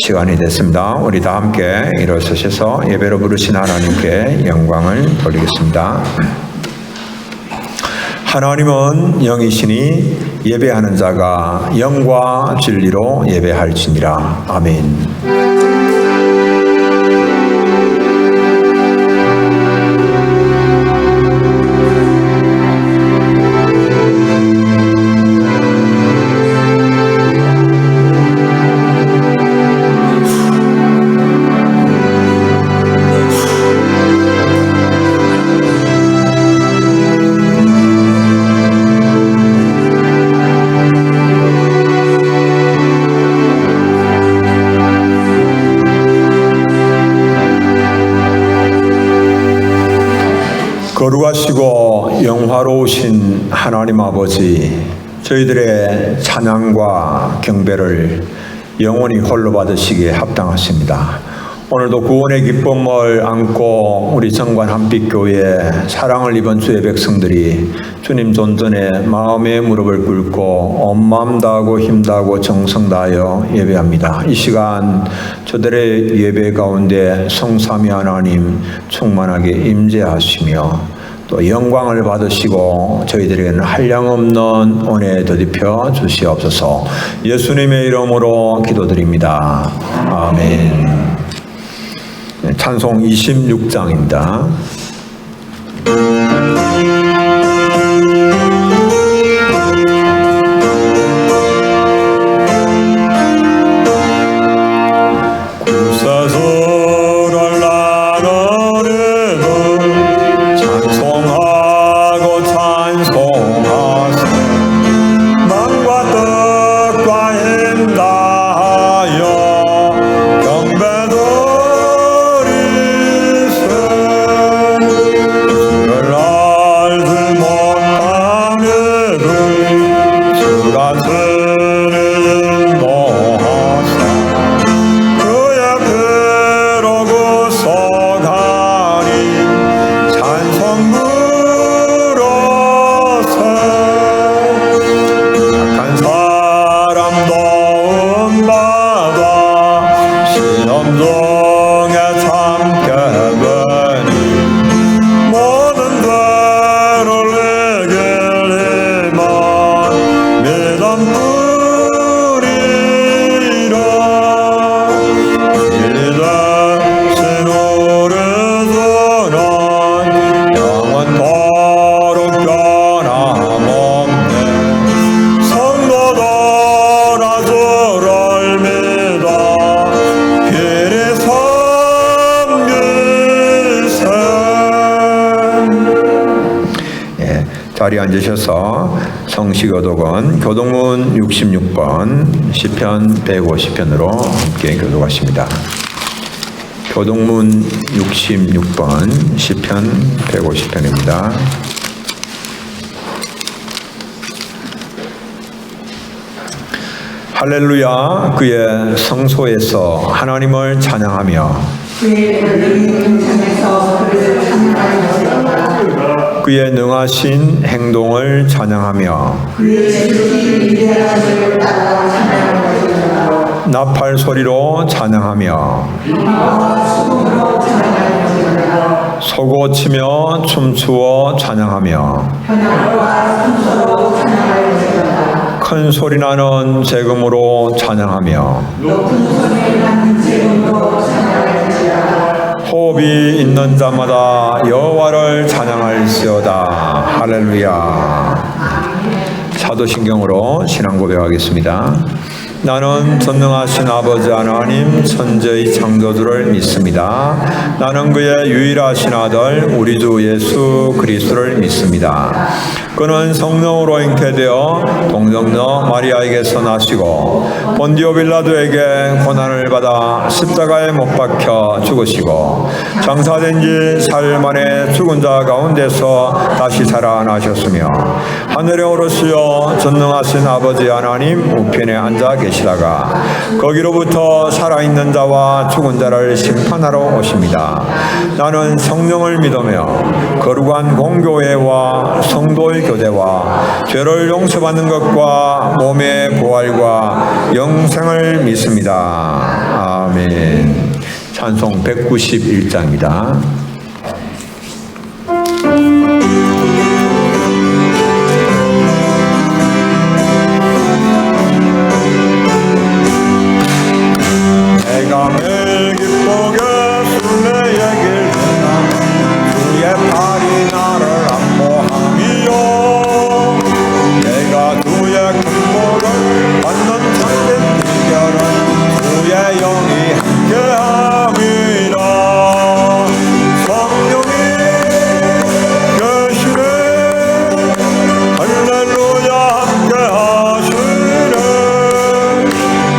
시간이 됐습니다. 우리 다 함께 일어서셔서 예배로 부르신 하나님께 영광을 돌리겠습니다. 하나님은 영이시니 예배하는 자가 영과 진리로 예배할지니라. 아멘. 거룩하시고 영화로우신 하나님 아버지, 저희들의 찬양과 경배를 영원히 홀로 받으시기에 합당하십니다. 오늘도 구원의 기쁨을 안고 우리 정관 한빛교회 사랑을 입은 주의 백성들이 주님 존전에 마음의 무릎을 꿇고 온 마음 다하고 힘 다하고 정성 다하여 예배합니다. 이 시간 저들의 예배 가운데 성삼위 하나님 충만하게 임재하시며 또 영광을 받으시고 저희들에게는 한량없는 은혜 더입혀 주시옵소서. 예수님의 이름으로 기도드립니다. 아멘. 찬송 26장입니다. 자리에 앉으셔서 성시교독은 교독문 66번 시편 150편으로 함께 교독하십니다. 교독문 66번 시편 150편입니다. 할렐루야. 그의 성소에서 하나님을 찬양하며 그의 능하신 행동을 찬양하며 나팔 소리로 찬양하며 소고치며 춤추어 찬양하며 큰 소리 나는 재금으로 찬양하며 호흡이 있는 자마다 여호와를 찬양할지어다. 할렐루야. 사도신경으로 신앙 고백하겠습니다. 나는 전능하신 아버지 하나님 천지의 창조주를 믿습니다. 나는 그의 유일하신 아들 우리 주 예수 그리스도를 믿습니다. 그는 성령으로 잉태되어 동정녀 마리아에게서 나시고 본디오 빌라도에게 고난을 받아 십자가에 못 박혀 죽으시고 장사된 지 사흘 만에 죽은 자 가운데서 다시 살아나셨으며 하늘에 오르시어 전능하신 아버지 하나님 우편에 앉아 계시다가 거기로부터 살아있는 자와 죽은 자를 심판하러 오십니다. 나는 성령을 믿으며 거룩한 공교회와 성도의 교제와 죄를 용서받는 것과 몸의 부활과 영생을 믿습니다. 아멘. 찬송 191장입니다. 내가 매일 기쁘게 순례의 길 행함 주의 팔이 나를 안보함이요 내가 주의 긍휼을 받는 참된 비결은 주의 영이 함께함이라 성령이 계시네 할렐루야 함께하시네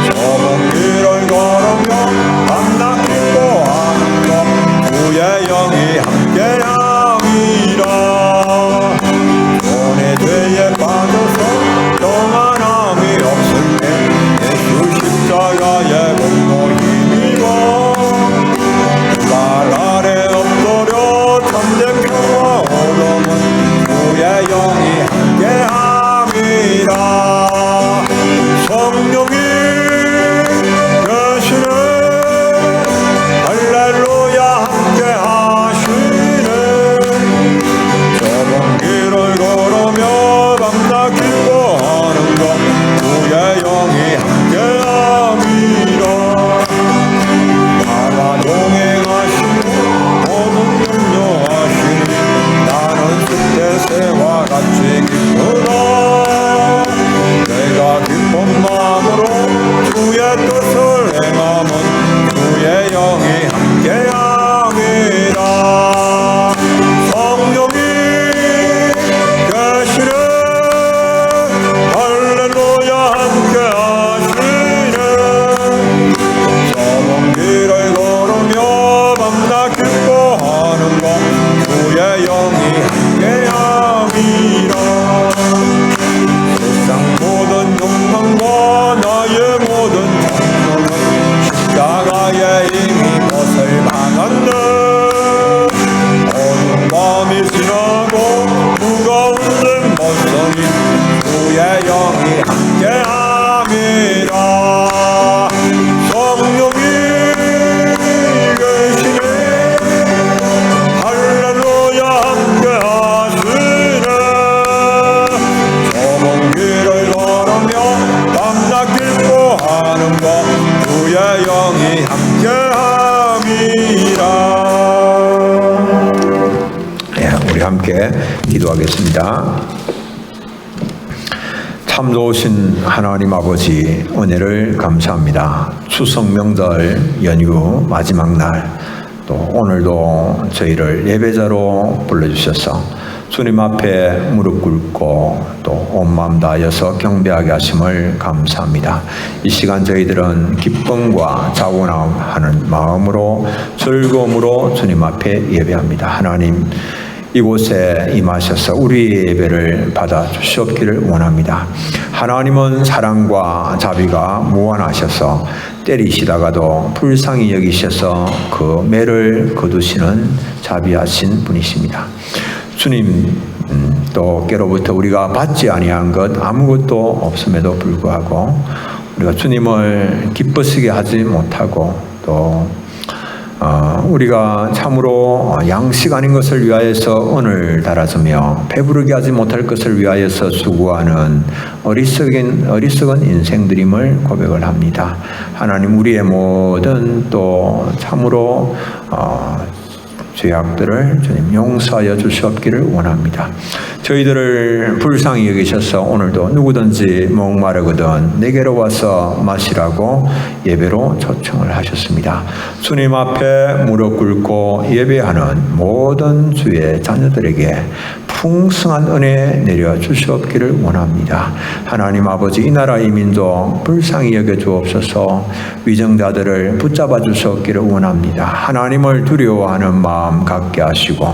좁은 길을 걸으며 밤낮 기뻐하는 것 주의 영이 함께함이라 손에 죄에 빠져서 평안함이 없을 때 예수 십자가의 공로 힘입어 발 아래 엎드려 참된 평화 얻음은 주의 영이 함께함이라 성령이 계시네 할렐루야 함께하시네 좁은 길을 걸으며 밤낮 기뻐하는 것 주의 영이 함께함이라 나와 동행하시고 모든 염려하시니 나는 숲대새와 같이 기쁘다 내가 기쁜 마음으로 주의 뜻을 행함은 주의 영이 함께함이라 성령이 계시네 할렐루야 함께하시네 좁은 길을 걸으며 밤낮 기뻐하는 것 주의 영이 함께함이라 세상 모든 욕망과 나의 모든 정욕은 십자가에 이미 벗을 박았네 어두운 밤이 지나고 무거운 등 벗어니 주의 영이 함께함이라 성령이 계시네 할렐루야 함께하시네 좁은 길을 걸으며 밤낮 기뻐하는 것 주의 영이 함께함이라 우리 함께 기도하겠습니다. 참 좋으신 하나님 아버지 은혜를 감사합니다. 추석 명절 연휴 마지막 날 또 오늘도 저희를 예배자로 불러주셔서 주님 앞에 무릎 꿇고 또 온 마음 다하여서 경배하게 하심을 감사합니다. 이 시간 저희들은 기쁨과 자원하는 마음으로 즐거움으로 주님 앞에 예배합니다. 하나님 이곳에 임하셔서 우리의 예배를 받아 주시옵기를 원합니다. 하나님은 사랑과 자비가 무한하셔서 때리시다가도 불쌍히 여기셔서 그 매를 거두시는 자비하신 분이십니다. 주님 또 깨로부터 우리가 받지 아니한 것 아무것도 없음에도 불구하고 우리가 주님을 기쁘시게 하지 못하고 또 우리가 참으로 양식 아닌 것을 위하여서 은을 달아주며 배부르게 하지 못할 것을 위하여서 수고하는 어리석은 인생들임을 고백을 합니다. 하나님 우리의 모든 또 참으로 죄악들을 주님 용서하여 주시옵기를 원합니다. 저희들을 불쌍히 여기셔서 오늘도 누구든지 목마르거든 내게로 와서 마시라고 예배로 초청을 하셨습니다. 주님 앞에 무릎 꿇고 예배하는 모든 주의 자녀들에게 풍성한 은혜 내려 주시옵기를 원합니다. 하나님 아버지 이 나라 이 민족 불쌍히 여겨 주옵소서. 위정자들을 붙잡아 주시옵기를 원합니다. 하나님을 두려워하는 마음 갖게 하시고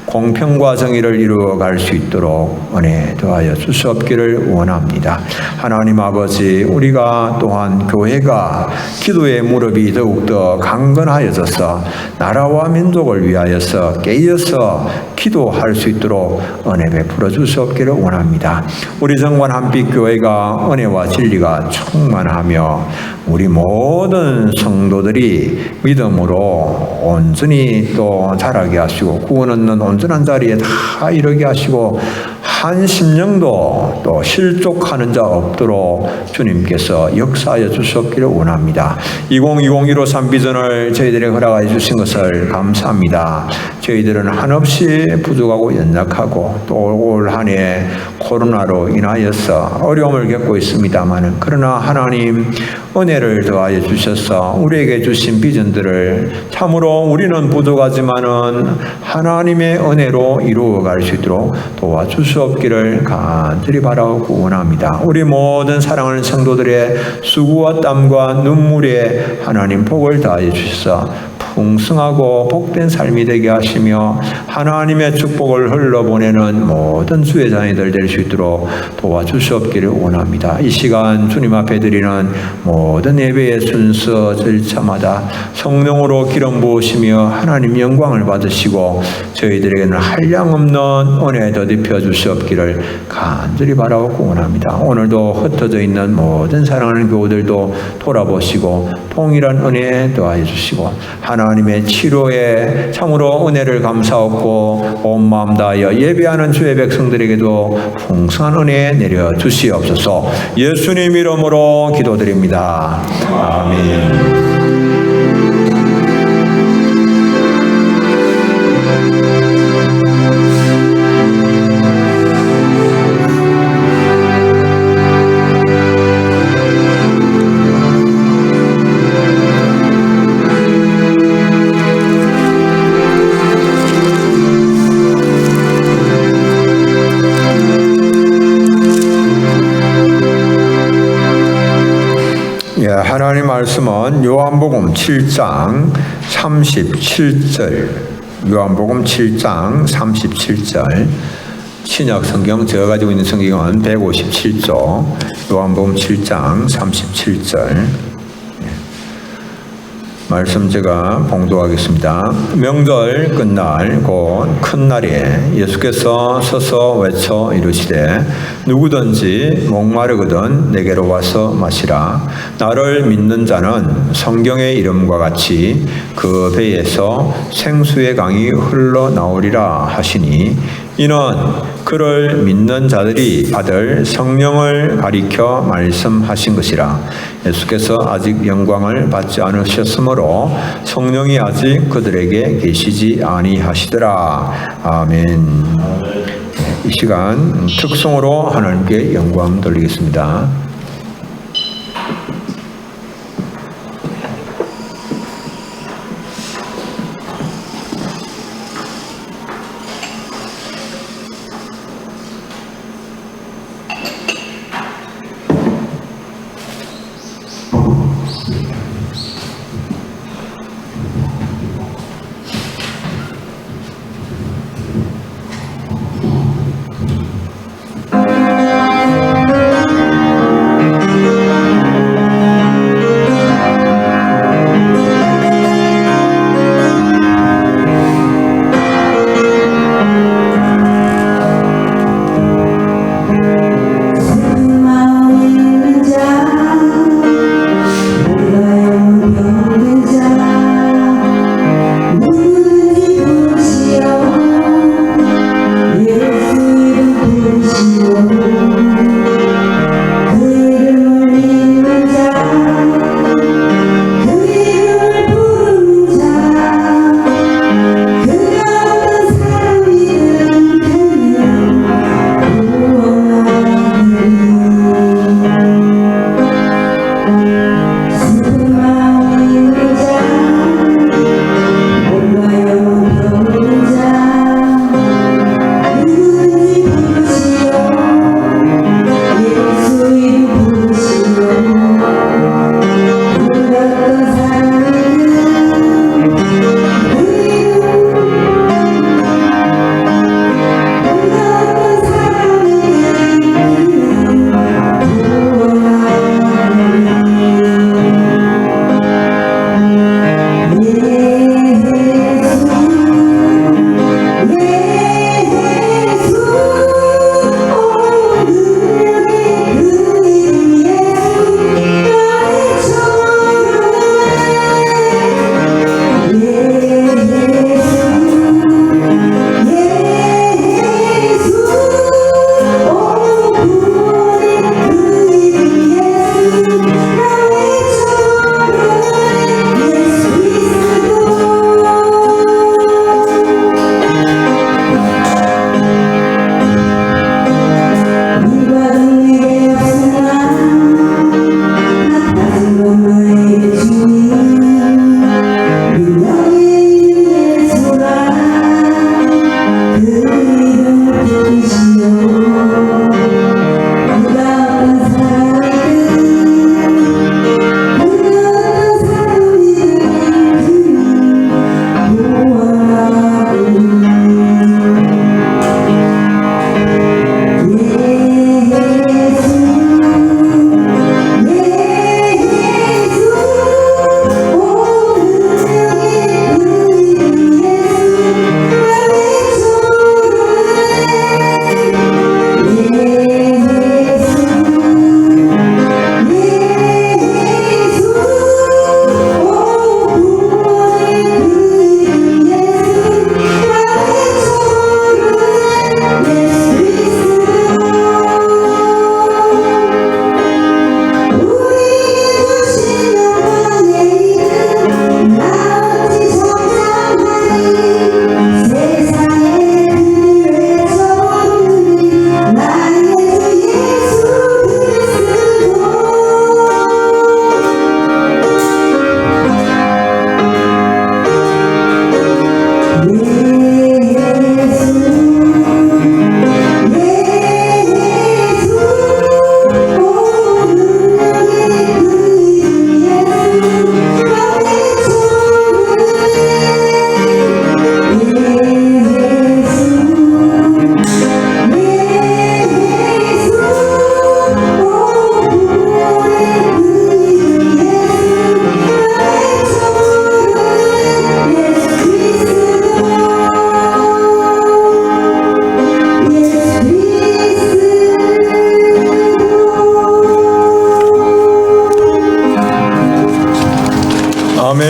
공평과 정의를 이루어갈 수 있도록 은혜 더하여 주시옵기를 원합니다. 하나님 아버지 우리가 또한 교회가 기도의 무릎이 더욱더 강건하여져서 나라와 민족을 위하여서 깨어서 기도할 수 있도록 은혜 베풀어 주시옵기를 원합니다. 우리 정관 한빛교회가 은혜와 진리가 충만하며 우리 모든 성도들이 믿음으로 온전히 또 자라게 하시고 구원 얻는 온전한 자리에 다 이르게 하시고 한 심령도 또 실족하는 자 없도록 주님께서 역사하여 주셨기를 원합니다. 2020-153 비전을 저희들에게 허락하여 주신 것을 감사합니다. 저희들은 한없이 부족하고 연약하고 또 올 한 해 코로나로 인하여서 어려움을 겪고 있습니다만 그러나 하나님 은혜를 더하여 주셔서 우리에게 주신 비전들을 참으로 우리는 부족하지만은 하나님의 은혜로 이루어갈 수 있도록 도와주시옵기를 간절히 바라고 원합니다. 우리 모든 사랑하는 성도들의 수고와 땀과 눈물에 하나님 복을 더하여 주셔서 풍성하고 복된 삶이 되게 하시며 하나님의 축복을 흘러보내는 모든 주의 자녀들 될 수 있도록 도와주시옵기를 원합니다. 이 시간 주님 앞에 드리는 모든 예배의 순서 절차마다 성령으로 기름 부으시며 하나님 영광을 받으시고 저희들에게는 한량없는 은혜 더입혀 주시옵기를 간절히 바라고 원합니다. 오늘도 흩어져 있는 모든 사랑하는 교우들도 돌아보시고 통일한 은혜 더하여 주시고 하나님의 치료에 참으로 은혜를 감사하고 온 마음 다하여 예배하는 주의 백성들에게도 풍성한 은혜 내려 주시옵소서. 예수님 이름으로 기도드립니다. 아멘. 하나님 말씀은 요한복음 7장 37절, 요한복음 7장 37절, 신약 성경 제가 가지고 있는 성경은 157조, 요한복음 7장 37절 말씀 제가 봉독하겠습니다. 명절 끝날 곧 큰 날에 예수께서 서서 외쳐 이르시되 누구든지 목마르거든 내게로 와서 마시라. 나를 믿는 자는 성경의 이름과 같이 그 배에서 생수의 강이 흘러나오리라 하시니 이는 그를 믿는 자들이 받을 성령을 가리켜 말씀하신 것이라. 예수께서 아직 영광을 받지 않으셨으므로 성령이 아직 그들에게 계시지 아니하시더라. 아멘. 이 시간 특송으로 하나님께 영광 돌리겠습니다. 아멘.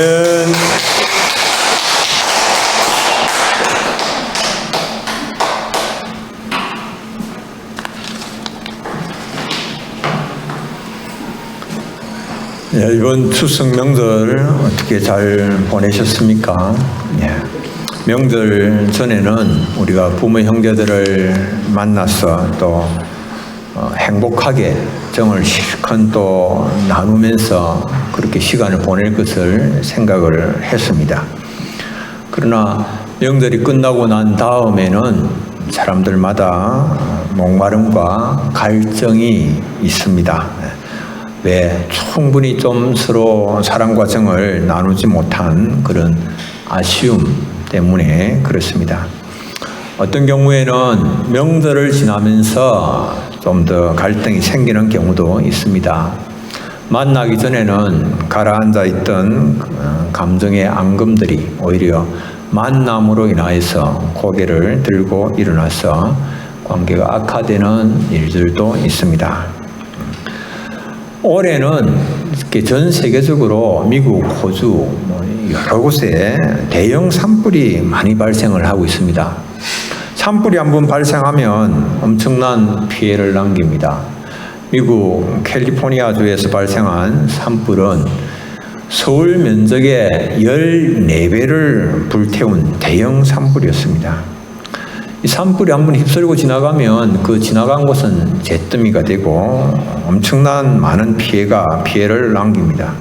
예, 이번 추석 명절 어떻게 잘 보내셨습니까? 예. 명절 전에는 우리가 부모 형제들을 만나서 또 행복하게 정을 실컷 또 나누면서 그렇게 시간을 보낼 것을 생각을 했습니다. 그러나 명절이 끝나고 난 다음에는 사람들마다 목마름과 갈증이 있습니다. 왜 충분히 좀 서로 사랑과 정을 나누지 못한 그런 아쉬움 때문에 그렇습니다. 어떤 경우에는 명절을 지나면서 좀 더 갈등이 생기는 경우도 있습니다. 만나기 전에는 가라앉아 있던 감정의 앙금들이 오히려 만남으로 인하여서 고개를 들고 일어나서 관계가 악화되는 일들도 있습니다. 올해는 이렇게 전 세계적으로 미국, 호주 여러 곳에 대형 산불이 많이 발생을 하고 있습니다. 산불이 한번 발생하면 엄청난 피해를 남깁니다. 미국 캘리포니아주에서 발생한 산불은 서울 면적의 14배를 불태운 대형 산불이었습니다. 이 산불이 한번 휩쓸고 지나가면 그 지나간 곳은 잿더미가 되고 엄청난 많은 피해를 남깁니다.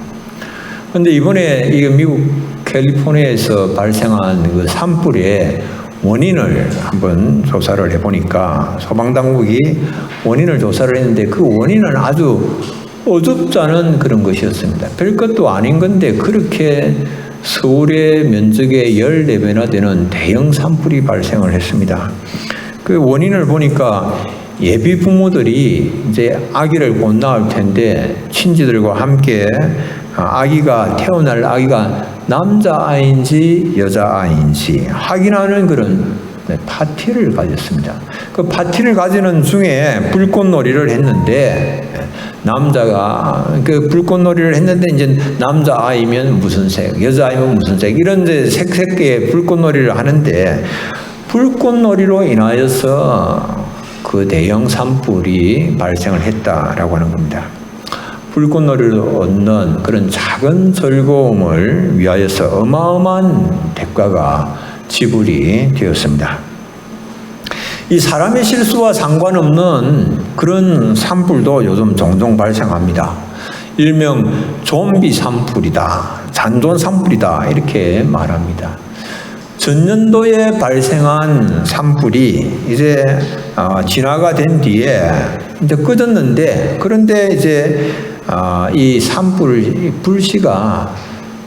그런데 이번에 이 미국 캘리포니아에서 발생한 그 산불의 원인을 한번 조사를 해보니까 소방당국이 원인을 조사를 했는데 그 원인은 아주 어줍지 않은 그런 것이었습니다. 별것도 아닌 건데 그렇게 서울의 면적의 14배나 되는 대형 산불이 발생을 했습니다. 그 원인을 보니까 예비 부모들이 이제 아기를 곧 낳을 텐데 친지들과 함께 아기가 태어날 아기가 남자아이인지 여자아이인지 확인하는 그런 파티를 가졌습니다. 그 파티를 가지는 중에 불꽃놀이를 했는데 남자가 그 불꽃놀이를 했는데 이제 남자아이면 무슨 색, 여자아이면 무슨 색 이런 이제 색색의 불꽃놀이를 하는데 불꽃놀이로 인하여서 그 대형 산불이 발생을 했다라고 하는 겁니다. 불꽃놀이를 얻는 그런 작은 즐거움을 위하여서 어마어마한 대가가 지불이 되었습니다. 이 사람의 실수와 상관없는 그런 산불도 요즘 종종 발생합니다. 일명 좀비 산불이다, 잔존 산불이다 이렇게 말합니다. 전년도에 발생한 산불이 이제 진화가 된 뒤에 이제 꺼졌는데 그런데 이제 이 산불 불씨가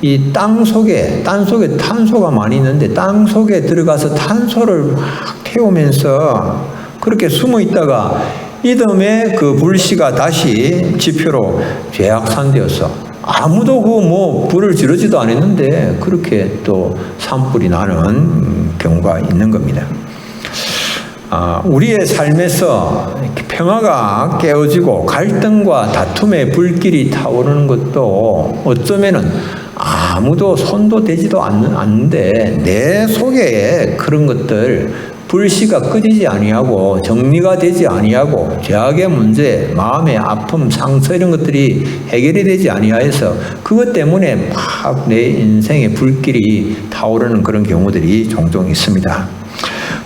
이 땅 속에 탄소가 많이 있는데 땅 속에 들어가서 탄소를 막 태우면서 그렇게 숨어 있다가 이듬해 그 불씨가 다시 지표로 재확산되었어. 아무도 그 불을 지르지도 않았는데 그렇게 또 산불이 나는 경우가 있는 겁니다. 우리의 삶에서 평화가 깨어지고 갈등과 다툼의 불길이 타오르는 것도 어쩌면은 아무도 손도 대지도 않는데 내 속에 그런 것들 불씨가 꺼지지 아니하고 정리가 되지 아니하고 죄악의 문제, 마음의 아픔, 상처 이런 것들이 해결이 되지 아니하여서 그것 때문에 막 내 인생의 불길이 타오르는 그런 경우들이 종종 있습니다.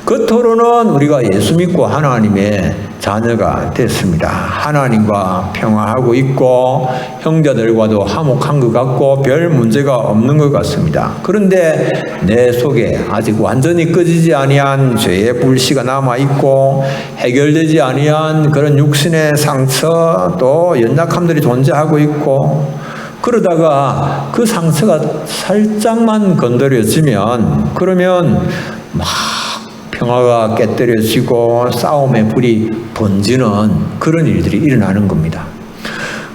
겉으로는 우리가 예수 믿고 하나님의 자녀가 됐습니다. 하나님과 평화하고 있고 형제들과도 화목한 것 같고 별 문제가 없는 것 같습니다. 그런데 내 속에 아직 완전히 꺼지지 아니한 죄의 불씨가 남아있고 해결되지 아니한 그런 육신의 상처 또 연약함들이 존재하고 있고 그러다가 그 상처가 살짝만 건드려지면 그러면 막 평화가 깨뜨려지고 싸움의 불이 번지는 그런 일들이 일어나는 겁니다.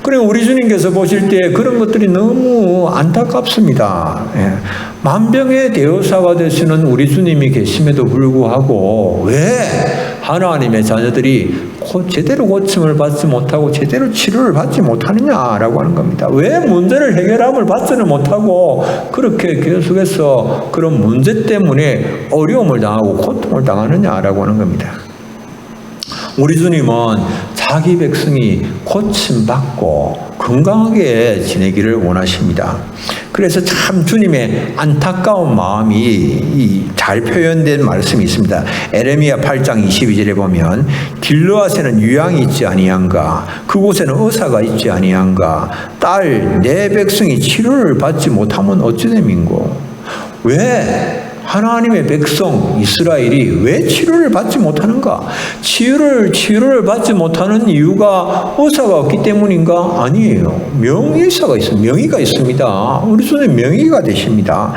그리고 우리 주님께서 보실 때 그런 것들이 너무 안타깝습니다. 만병의 대여사가 되시는 우리 주님이 계심에도 불구하고 왜 하나님의 자녀들이 제대로 고침을 받지 못하고 제대로 치료를 받지 못하느냐라고 하는 겁니다. 왜 문제를 해결함을 받지는 못하고 그렇게 계속해서 그런 문제 때문에 어려움을 당하고 고통을 당하느냐라고 하는 겁니다. 우리 주님은 자기 백성이 고침받고 건강하게 지내기를 원하십니다. 그래서 참 주님의 안타까운 마음이 잘 표현된 말씀이 있습니다. 에레미야 8장 22절에 보면 길르앗에는 유양이 있지 아니한가, 그곳에는 의사가 있지 아니한가, 딸 내 백성이 치료를 받지 못하면 어찌 됨인고. 왜 하나님의 백성 이스라엘이 왜 치료를 받지 못하는가? 치료를 받지 못하는 이유가 의사가 없기 때문인가? 아니에요. 명의사가 있습니다. 명의가 있습니다. 우리 주님 명의가 되십니다.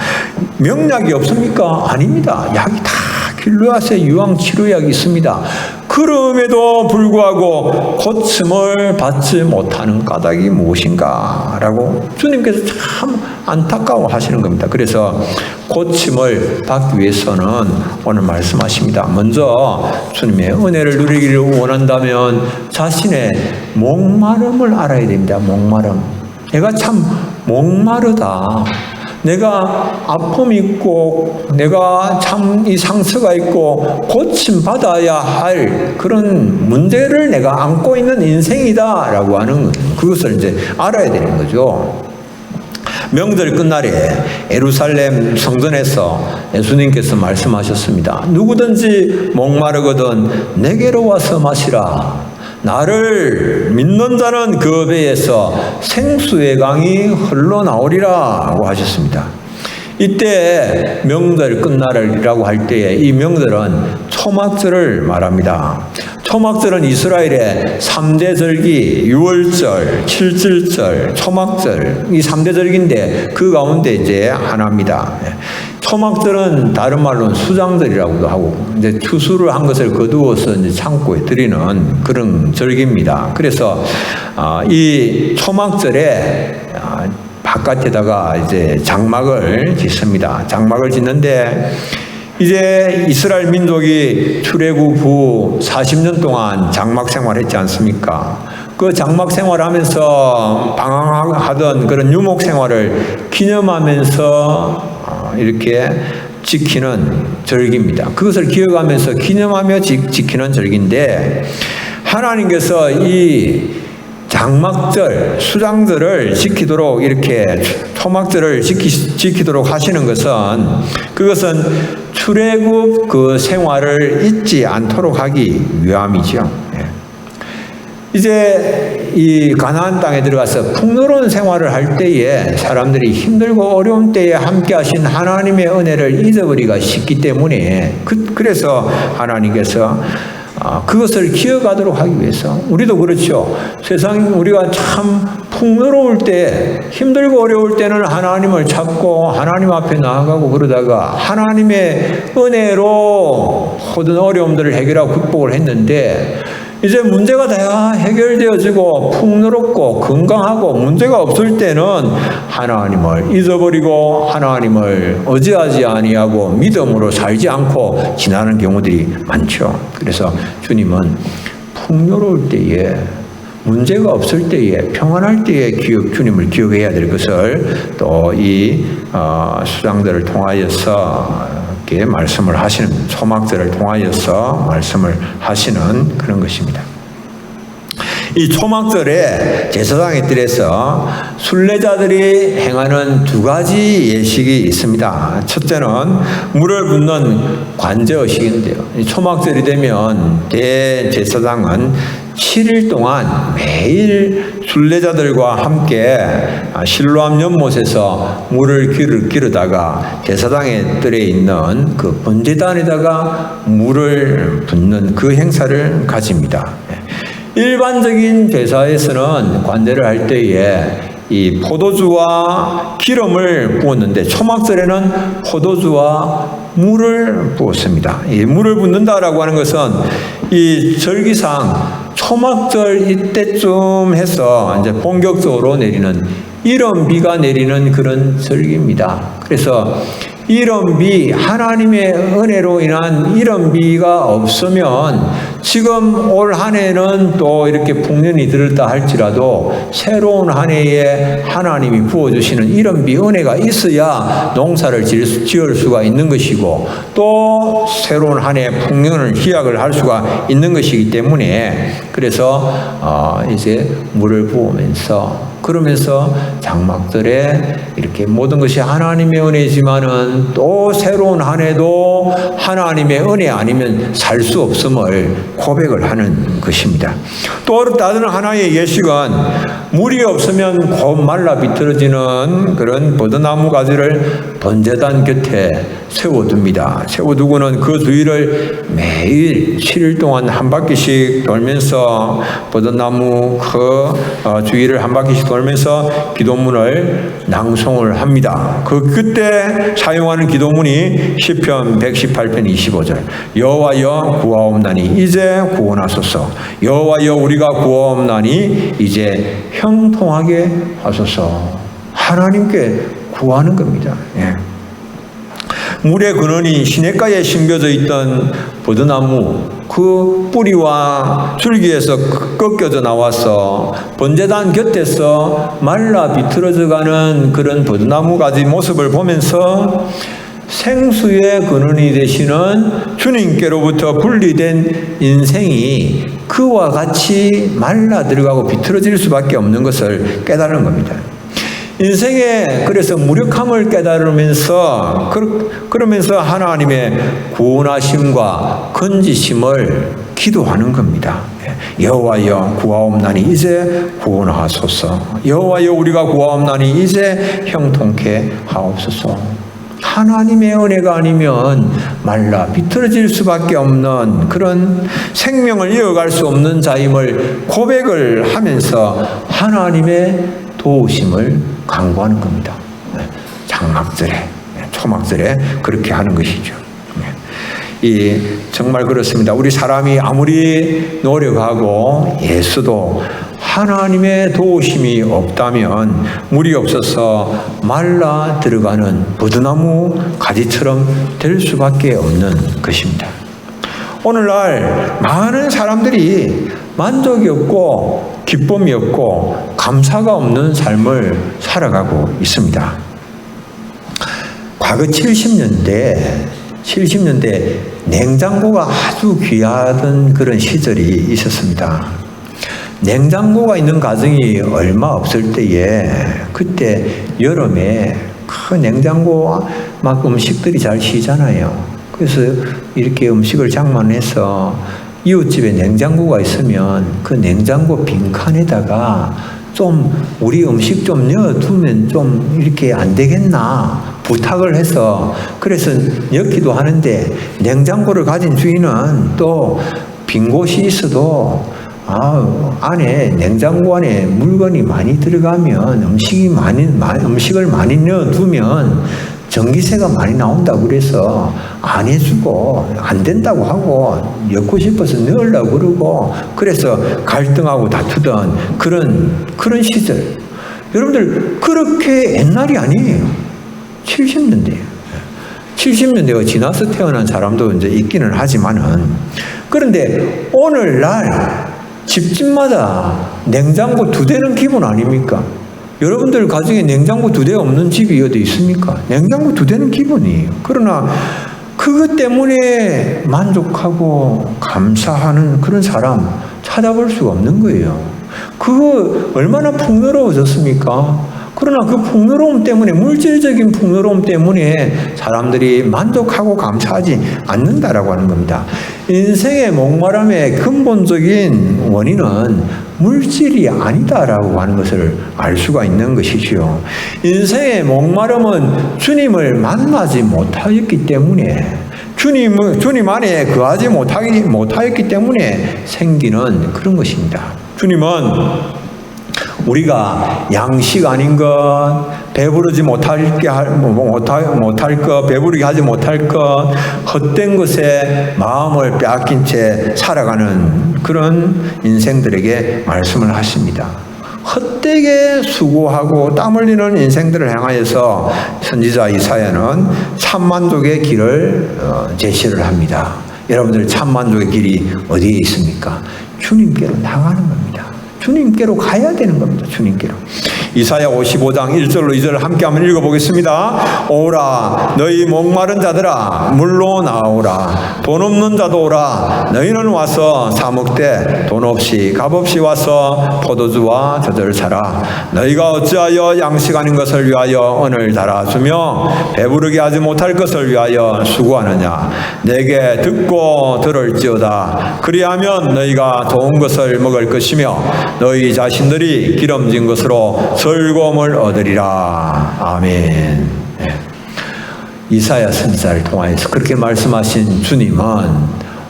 명약이 없습니까? 아닙니다. 약이 다 길르앗의 유황 치료약이 있습니다. 그럼에도 불구하고 고침을 받지 못하는 까닭이 무엇인가? 라고 주님께서 참 안타까워 하시는 겁니다. 그래서 고침을 받기 위해서는 오늘 말씀하십니다. 먼저 주님의 은혜를 누리기를 원한다면 자신의 목마름을 알아야 됩니다. 목마름. 내가 참 목마르다. 내가 아픔이 있고 내가 참 이 상처가 있고 고침받아야 할 그런 문제를 내가 안고 있는 인생이다라고 하는 그것을 이제 알아야 되는 거죠. 명절 끝날에 예루살렘 성전에서 예수님께서 말씀하셨습니다. 누구든지 목마르거든 내게로 와서 마시라. 나를 믿는 자는 그 배에서 생수의 강이 흘러나오리라고 하셨습니다. 이때 명절 끝날이라고 할 때에 이 명절은 초막절을 말합니다. 초막절은 이스라엘의 3대 절기, 6월절, 7절절, 초막절 이 3대 절기인데 그 가운데 이제 하나입니다. 초막절은 다른 말로는 수장절이라고도 하고 이제 추수를 한 것을 거두어서 이제 창고에 드리는 그런 절기입니다. 그래서 이 초막절에 바깥에다가 이제 장막을 짓습니다. 장막을 짓는데 이제 이스라엘 민족이 출애굽 후 40년 동안 장막 생활했지 않습니까? 그 장막 생활하면서 방황하던 그런 유목 생활을 기념하면서 이렇게 지키는 절기입니다. 그것을 기억하면서 기념하며 지키는 절기인데 하나님께서 이 장막절, 수장절을 지키도록 이렇게 초막절을 지키도록 하시는 그것은 출애굽 그 생활을 잊지 않도록 하기 위함이죠. 이제 이 가나안 땅에 들어가서 풍요로운 생활을 할 때에 사람들이 힘들고 어려운 때에 함께 하신 하나님의 은혜를 잊어버리기가 쉽기 때문에 그래서 하나님께서 그것을 기억하도록 하기 위해서 우리도 그렇죠. 세상 우리가 참 풍요로울 때 힘들고 어려울 때는 하나님을 찾고 하나님 앞에 나아가고 그러다가 하나님의 은혜로 모든 어려움들을 해결하고 극복을 했는데 이제 문제가 다 해결되어지고 풍요롭고 건강하고 문제가 없을 때는 하나님을 잊어버리고 하나님을 의지하지 아니하고 믿음으로 살지 않고 지나는 경우들이 많죠. 그래서 주님은 풍요로울 때에 문제가 없을 때에 평안할 때에 주님을 기억해야 될 것을 또 이 수장들을 통하여서 이렇게 말씀을 하시는 초막절을 통하여서 말씀을 하시는 그런 것입니다. 이 초막절에 제사장의 뜰에서 순례자들이 행하는 두 가지 예식이 있습니다. 첫째는 물을 붓는 관제의식인데요. 초막절이 되면 대제사장은 7일 동안 매일 순례자들과 함께 실로암 연못에서 물을 기르다가 제사장의 뜰에 있는 그 번제단에다가 물을 붓는 그 행사를 가집니다. 일반적인 제사에서는 관제를 할 때에 이 포도주와 기름을 부었는데 초막절에는 포도주와 물을 부었습니다. 이 물을 붓는다라고 하는 것은 이 절기상 초막절 이때쯤 해서 이제 본격적으로 내리는 이런 비가 내리는 그런 절기입니다. 그래서 이런 비, 하나님의 은혜로 인한 이런 비가 없으면 지금 올 한 해는 또 이렇게 풍년이 들었다 할지라도 새로운 한 해에 하나님이 부어주시는 이런 비 은혜가 있어야 농사를 지을 수가 있는 것이고 또 새로운 한 해의 풍년을 희약을 할 수가 있는 것이기 때문에 그래서 이제 물을 부으면서 그러면서 장막들에 이렇게 모든 것이 하나님의 은혜지만은 또 새로운 한 해도 하나님의 은혜 아니면 살 수 없음을 고백을 하는 것입니다. 또 다른 하나의 예식은 물이 없으면 곧 말라 비틀어지는 그런 버드나무 가지를 번제단 곁에 세워둡니다. 세워두고는 그 주위를 매일 7일 동안 한 바퀴씩 돌면서 버드나무 그 주위를 한 바퀴씩 돌면서 기도문을 낭송을 합니다. 그때 사용하는 기도문이 시편 118편 25절 여호와여 구하옵나니 이제 구원하소서. 여호와여 우리가 구하옵나니 이제 형통하게 하소서. 하나님께 구하는 겁니다. 예. 물의 근원이 시냇가에 심겨져 있던 버드나무 그 뿌리와 줄기에서 꺾여져 나와서 번제단 곁에서 말라 비틀어져가는 그런 버드나무 가지 모습을 보면서 생수의 근원이 되시는 주님께로부터 분리된 인생이 그와 같이 말라 들어가고 비틀어질 수밖에 없는 것을 깨달은 겁니다. 인생의 그래서 무력함을 깨달으면서 그러면서 하나님의 구원하심과 건지심을 기도하는 겁니다. 여호와여 구하옵나니 이제 구원하소서. 여호와여 우리가 구하옵나니 이제 형통케 하옵소서. 하나님의 은혜가 아니면 말라 비틀어질 수밖에 없는 그런 생명을 이어갈 수 없는 자임을 고백을 하면서 하나님의 도우심을 강구하는 겁니다. 장막절에, 초막절에 그렇게 하는 것이죠. 정말 그렇습니다. 우리 사람이 아무리 노력하고 예수도 하나님의 도우심이 없다면 물이 없어서 말라 들어가는 버드나무 가지처럼 될 수밖에 없는 것입니다. 오늘날 많은 사람들이 만족이 없고 기쁨이 없고 감사가 없는 삶을 살아가고 있습니다. 과거 70년대 냉장고가 아주 귀하던 그런 시절이 있었습니다. 냉장고가 있는 가정이 얼마 없을 때에 그때 여름에 그 냉장고 막 음식들이 잘 쉬잖아요. 그래서 이렇게 음식을 장만해서 이웃집에 냉장고가 있으면 그 냉장고 빈칸에다가 좀 우리 음식 좀 넣어두면 좀 이렇게 안 되겠나 부탁을 해서 그래서 넣기도 하는데 냉장고를 가진 주인은 또 빈 곳이 있어도 안에 냉장고 안에 물건이 많이 들어가면 음식을 많이 넣어두면 전기세가 많이 나온다고 그래서 안 해주고 안 된다고 하고 넣고 싶어서 넣으려고 그러고 그래서 갈등하고 다투던 그런 시절. 여러분들 그렇게 옛날이 아니에요. 70년대예요. 70년대가 지나서 태어난 사람도 이제 있기는 하지만은 그런데 오늘날 집집마다 냉장고 2대는 기본 아닙니까? 여러분들 가정에 냉장고 2대 없는 집이 어디 있습니까? 냉장고 2대는 기본이에요. 그러나 그것 때문에 만족하고 감사하는 그런 사람 찾아볼 수가 없는 거예요. 그거 얼마나 풍요로워졌습니까? 그러나 그 풍요로움 때문에 물질적인 풍요로움 때문에 사람들이 만족하고 감사하지 않는다라고 하는 겁니다. 인생의 목마름의 근본적인 원인은 물질이 아니다라고 하는 것을 알 수가 있는 것이지요. 인생의 목마름은 주님을 만나지 못하였기 때문에 주님 안에 거하지 못하였기 때문에 생기는 그런 것입니다. 주님은 우리가 양식 아닌 것, 배부르지 못할 것, 배부르게 하지 못할 것, 헛된 것에 마음을 빼앗긴 채 살아가는 그런 인생들에게 말씀을 하십니다. 헛되게 수고하고 땀 흘리는 인생들을 향하여서 선지자 이사야는 참만족의 길을 제시를 합니다. 여러분들 참 만족의 길이 어디에 있습니까? 주님께로 나가는 겁니다. 주님께로 가야 되는 겁니다. 주님께로. 이사야 55장 1절로 2절을 함께 한번 읽어보겠습니다. 오라 너희 목마른 자들아 물로 나오라. 돈 없는 자도 오라. 너희는 와서 사 먹되 돈 없이 값없이 와서 포도주와 젖을 사라. 너희가 어찌하여 양식 아닌 것을 위하여 은을 달아주며 배부르게 하지 못할 것을 위하여 수고하느냐. 내게 듣고 들을지어다. 그리하면 너희가 좋은 것을 먹을 것이며 너희 자신들이 기름진 것으로 즐거움을 얻으리라. 아멘. 네. 이사야 선지자를 통하여서 그렇게 말씀하신 주님은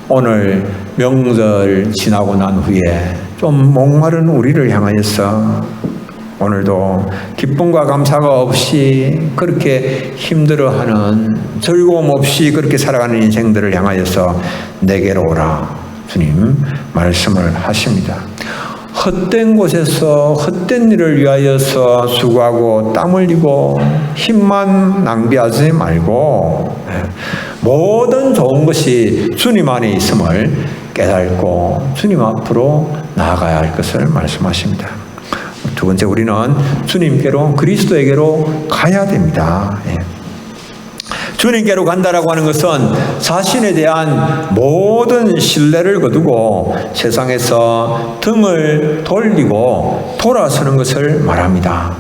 오늘 명절 지나고 난 후에 좀 목마른 우리를 향하여서 오늘도 기쁨과 감사가 없이 그렇게 힘들어하는 즐거움 없이 그렇게 살아가는 인생들을 향하여서 내게로 오라. 주님 말씀을 하십니다. 헛된 곳에서 헛된 일을 위하여서 수고하고 땀 흘리고 힘만 낭비하지 말고 모든 좋은 것이 주님 안에 있음을 깨닫고 주님 앞으로 나아가야 할 것을 말씀하십니다. 두 번째, 우리는 주님께로 그리스도에게로 가야 됩니다. 주님께로 간다라고 하는 것은 자신에 대한 모든 신뢰를 거두고 세상에서 등을 돌리고 돌아서는 것을 말합니다.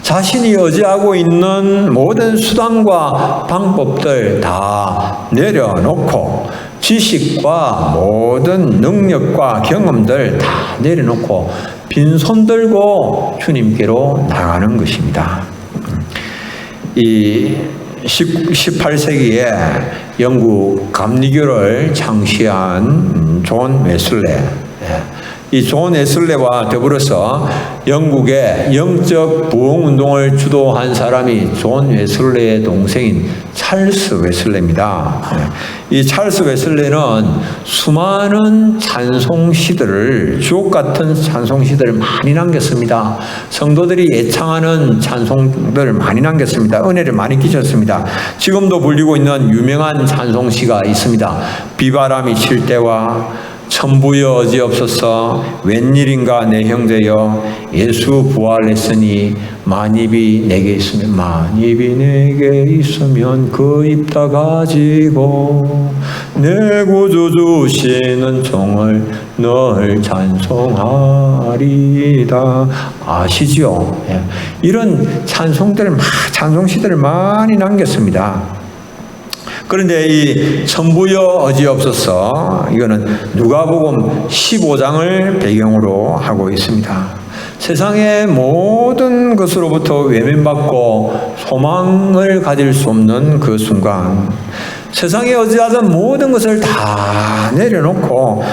자신이 의지하고 있는 모든 수단과 방법들 다 내려놓고 지식과 모든 능력과 경험들 다 내려놓고 빈손 들고 주님께로 나가는 것입니다. 이 18세기에 영국 감리교를 창시한 존 웨슬레, 이 존 웨슬레와 더불어서 영국의 영적 부흥운동을 주도한 사람이 존 웨슬레의 동생인 찰스 웨슬레입니다. 이 찰스 웨슬레는 수많은 찬송시들을, 주옥같은 찬송시들을 많이 남겼습니다. 성도들이 애창하는 찬송들을 많이 남겼습니다. 은혜를 많이 끼쳤습니다. 지금도 불리고 있는 유명한 찬송시가 있습니다. 비바람이 칠 때와 천부여 어지없소서, 웬일인가 내 형제여, 예수 부활했으니 만입이 내게 있으면, 만입이 내게 있으면 그 입 다 가지고 내 구주 주시는 종을 늘 찬송하리다. 아시죠? 이런 찬송시들을 많이 남겼습니다. 그런데 이 천부여 어지없소서, 이거는 누가복음 15장을 배경으로 하고 있습니다. 세상의 모든 것으로부터 외면받고 소망을 가질 수 없는 그 순간, 세상에 의지하던 모든 것을 다 내려놓고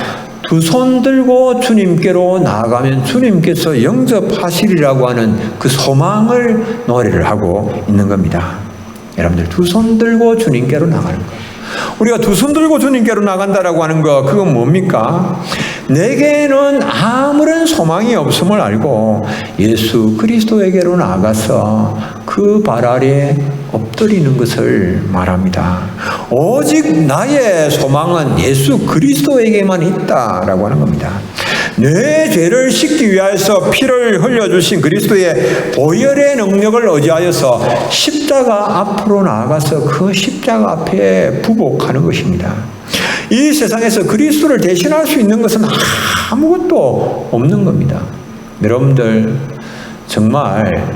두 손 들고 주님께로 나아가면 주님께서 영접하시리라고 하는 그 소망을 노래를 하고 있는 겁니다. 여러분들 두 손 들고 주님께로 나가는 거. 우리가 두 손 들고 주님께로 나간다라고 하는 거, 그건 뭡니까? 내게는 아무런 소망이 없음을 알고 예수 그리스도에게로 나가서 그 발 아래 엎드리는 것을 말합니다. 오직 나의 소망은 예수 그리스도에게만 있다라고 하는 겁니다. 내 죄를 씻기 위하여서 피를 흘려주신 그리스도의 보혈의 능력을 의지하여서 십자가 앞으로 나아가서 그 십자가 앞에 부복하는 것입니다. 이 세상에서 그리스도를 대신할 수 있는 것은 아무것도 없는 겁니다. 여러분들 정말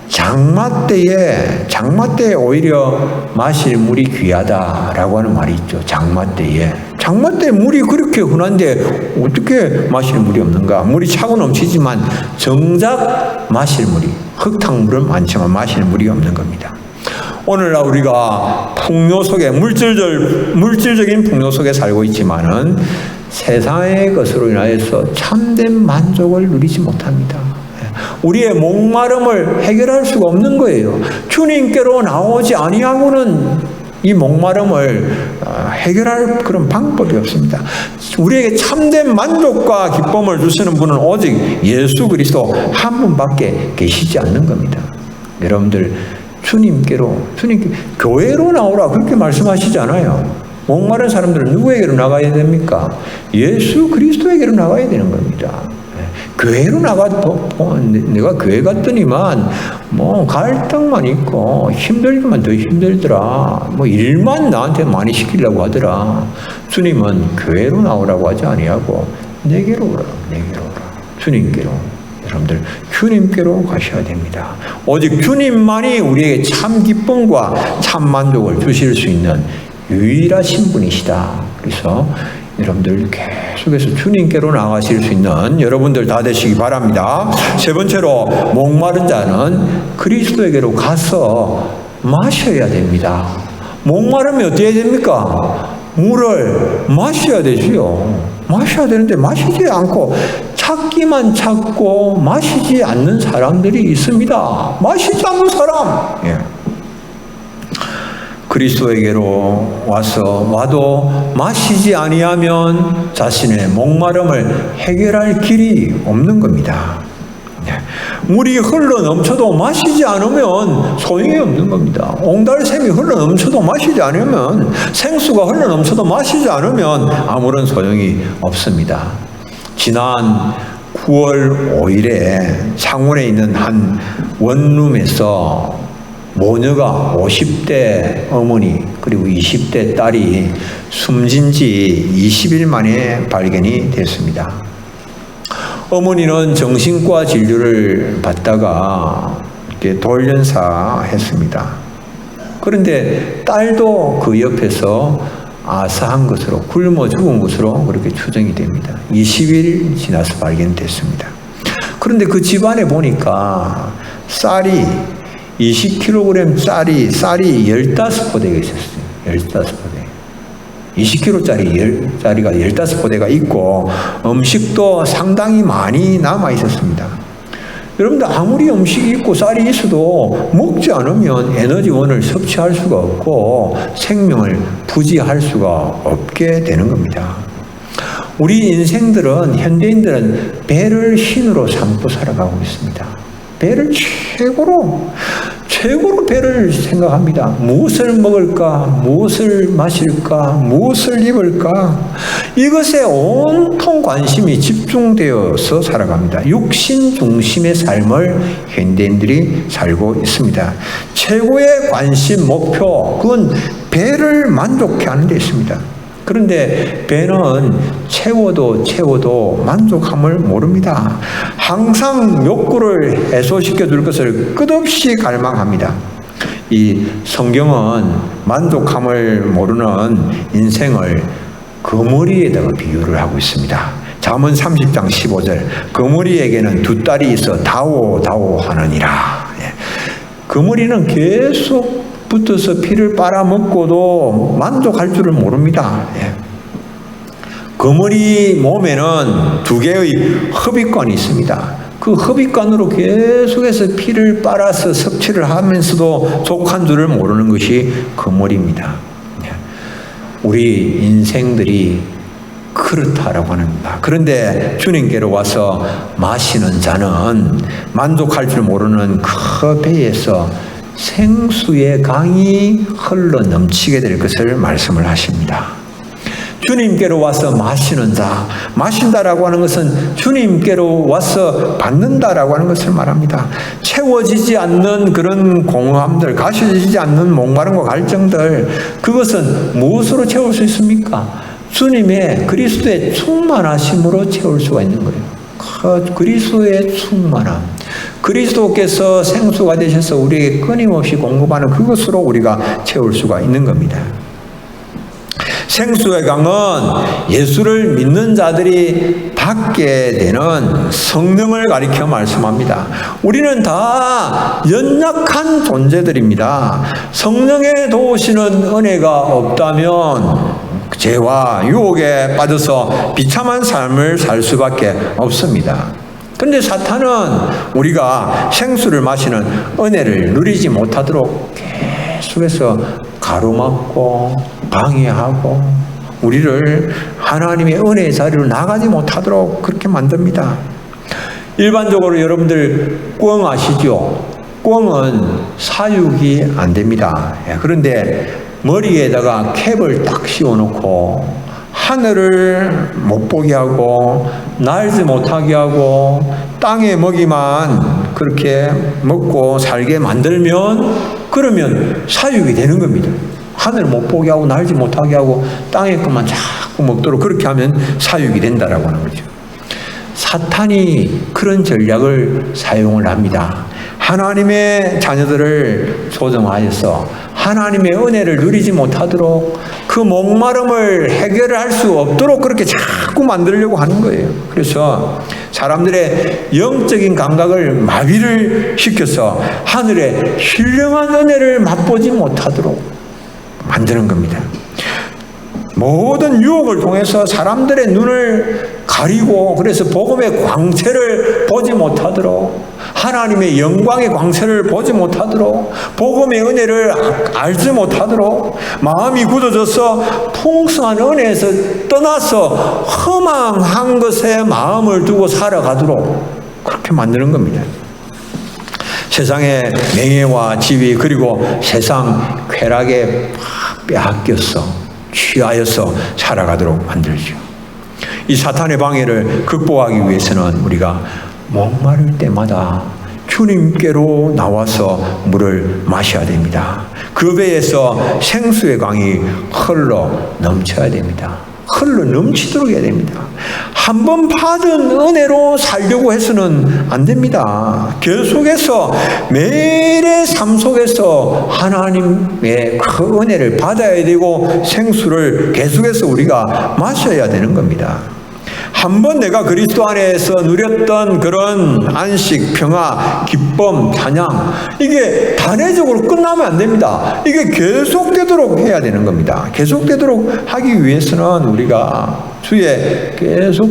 장마 때에 오히려 마실 물이 귀하다라고 하는 말이 있죠. 장마 때에 물이 그렇게 흔한데 어떻게 마실 물이 없는가? 물이 차고 넘치지만 정작 마실 물이, 흙탕물은 많지만 마실 물이 없는 겁니다. 오늘날 우리가 풍요 속에, 물질적인 풍요 속에 살고 있지만은 세상의 것으로 인하여서 참된 만족을 누리지 못합니다. 우리의 목마름을 해결할 수가 없는 거예요. 주님께로 나오지 아니하고는 이 목마름을 해결할 그런 방법이 없습니다. 우리에게 참된 만족과 기쁨을 주시는 분은 오직 예수 그리스도 한 분밖에 계시지 않는 겁니다. 여러분들 주님께 교회로 나오라 그렇게 말씀하시잖아요. 목마른 사람들은 누구에게로 나가야 됩니까? 예수 그리스도에게로 나가야 되는 겁니다. 교회로 내가 교회 갔더니만 갈등만 있고 힘들기만 더 힘들더라. 일만 나한테 많이 시키려고 하더라. 주님은 교회로 나오라고 하지 아니하고 내게로 오라. 주님께로. 여러분들 주님께로 가셔야 됩니다. 오직 주님만이 우리에게 참 기쁨과 참 만족을 주실 수 있는 유일하신 분이시다. 그래서 여러분들 계속해서 주님께로 나가실 수 있는 여러분들 다 되시기 바랍니다. 세 번째로 목마른 자는 그리스도에게로 가서 마셔야 됩니다. 목마르면 어떻게 해야 됩니까? 물을 마셔야 되지요. 마셔야 되는데 마시지 않고 찾기만 찾고 마시지 않는 사람들이 있습니다. 마시지 않는 사람. 그리스도에게로 와도 마시지 아니하면 자신의 목마름을 해결할 길이 없는 겁니다. 물이 흘러 넘쳐도 마시지 않으면 소용이 없는 겁니다. 옹달샘이 흘러 넘쳐도 마시지 않으면, 생수가 흘러 넘쳐도 마시지 않으면 아무런 소용이 없습니다. 지난 9월 5일에 창원에 있는 한 원룸에서 모녀가 50대 어머니 그리고 20대 딸이 숨진 지 20일 만에 발견이 됐습니다. 어머니는 정신과 진료를 받다가 돌연사했습니다. 그런데 딸도 그 옆에서 아사한 것으로, 굶어 죽은 것으로 그렇게 추정이 됩니다. 20일 지나서 발견됐습니다. 그런데 그 집안에 보니까 쌀이 20kg 쌀이 15포대가 있었어요. 15포대. 20kg짜리가 15포대가 있고 음식도 상당히 많이 남아 있었습니다. 여러분들 아무리 음식이 있고 쌀이 있어도 먹지 않으면 에너지원을 섭취할 수가 없고 생명을 부지할 수가 없게 되는 겁니다. 우리 인생들은, 현대인들은 배를 신으로 삼고 살아가고 있습니다. 배를 최고로 배를 생각합니다. 무엇을 먹을까? 무엇을 마실까? 무엇을 입을까? 이것에 온통 관심이 집중되어서 살아갑니다. 육신 중심의 삶을 현대인들이 살고 있습니다. 최고의 관심, 목표, 그건 배를 만족해 하는 데 있습니다. 그런데 배는 채워도 만족함을 모릅니다. 항상 욕구를 해소시켜 줄 것을 끝없이 갈망합니다. 이 성경은 만족함을 모르는 인생을 거머리에다가 비유를 하고 있습니다. 잠언 30장 15절, 거머리에게는 두 딸이 있어 다오 하느니라. 거머리는 계속 붙어서 피를 빨아먹고도 만족할 줄을 모릅니다. 거머리 몸에는 두 개의 흡입관이 있습니다. 그 흡입관으로 계속해서 피를 빨아서 섭취를 하면서도 족한 줄을 모르는 것이 거머리입니다. 우리 인생들이 그렇다라고 합니다. 그런데 주님께로 와서 마시는 자는 만족할 줄 모르는 그 배에서 생수의 강이 흘러 넘치게 될 것을 말씀을 하십니다. 주님께로 와서 마시는 자, 마신다라고 하는 것은 주님께로 와서 받는다라고 하는 것을 말합니다. 채워지지 않는 그런 공허함들, 가셔지지 않는 목마름과 갈증들, 그것은 무엇으로 채울 수 있습니까? 주님의 그리스도의 충만하심으로 채울 수가 있는 거예요. 그리스도의 충만함. 그리스도께서 생수가 되셔서 우리에게 끊임없이 공급하는 그것으로 우리가 채울 수가 있는 겁니다. 생수의 강은 예수를 믿는 자들이 받게 되는 성령을 가리켜 말씀합니다. 우리는 다 연약한 존재들입니다. 성령의 도우시는 은혜가 없다면 죄와 유혹에 빠져서 비참한 삶을 살 수밖에 없습니다. 그런데 사탄은 우리가 생수를 마시는 은혜를 누리지 못하도록 계속해서 가로막고 방해하고 우리를 하나님의 은혜의 자리로 나가지 못하도록 그렇게 만듭니다. 일반적으로 여러분들 꿩 아시죠? 꿩은 사육이 안 됩니다. 그런데 머리에다가 캡을 딱 씌워놓고 하늘을 못 보게 하고 날지 못하게 하고 땅의 먹이만 그렇게 먹고 살게 만들면 그러면 사육이 되는 겁니다. 하늘 못 보게 하고 날지 못하게 하고 땅의 것만 자꾸 먹도록 그렇게 하면 사육이 된다라고 하는 거죠. 사탄이 그런 전략을 사용을 합니다. 하나님의 자녀들을 조정하여서 하나님의 은혜를 누리지 못하도록 그 목마름을 해결할 수 없도록 그렇게 자꾸 만들려고 하는 거예요. 그래서 사람들의 영적인 감각을 마비를 시켜서 하늘의 신령한 은혜를 맛보지 못하도록 만드는 겁니다. 모든 유혹을 통해서 사람들의 눈을 가리고 그래서 복음의 광채를 보지 못하도록 하나님의 영광의 광채를 보지 못하도록 복음의 은혜를 알지 못하도록 마음이 굳어져서 풍성한 은혜에서 떠나서 허망한 것에 마음을 두고 살아가도록 그렇게 만드는 겁니다. 세상의 명예와 지위 그리고 세상 쾌락에 빼앗겨서 취하여서 살아가도록 만들죠. 이 사탄의 방해를 극복하기 위해서는 우리가 목마를 때마다 주님께로 나와서 물을 마셔야 됩니다. 그 배에서 생수의 강이 흘러 넘쳐야 됩니다. 흘러 넘치도록 해야 됩니다. 한 번 받은 은혜로 살려고 해서는 안 됩니다. 계속해서 매일의 삶 속에서 하나님의 그 은혜를 받아야 되고 생수를 계속해서 우리가 마셔야 되는 겁니다. 한 번 내가 그리스도 안에서 누렸던 그런 안식, 평화, 기쁨, 찬양 이게 단회적으로 끝나면 안 됩니다. 이게 계속되도록 해야 되는 겁니다. 계속되도록 하기 위해서는 우리가 주의 계속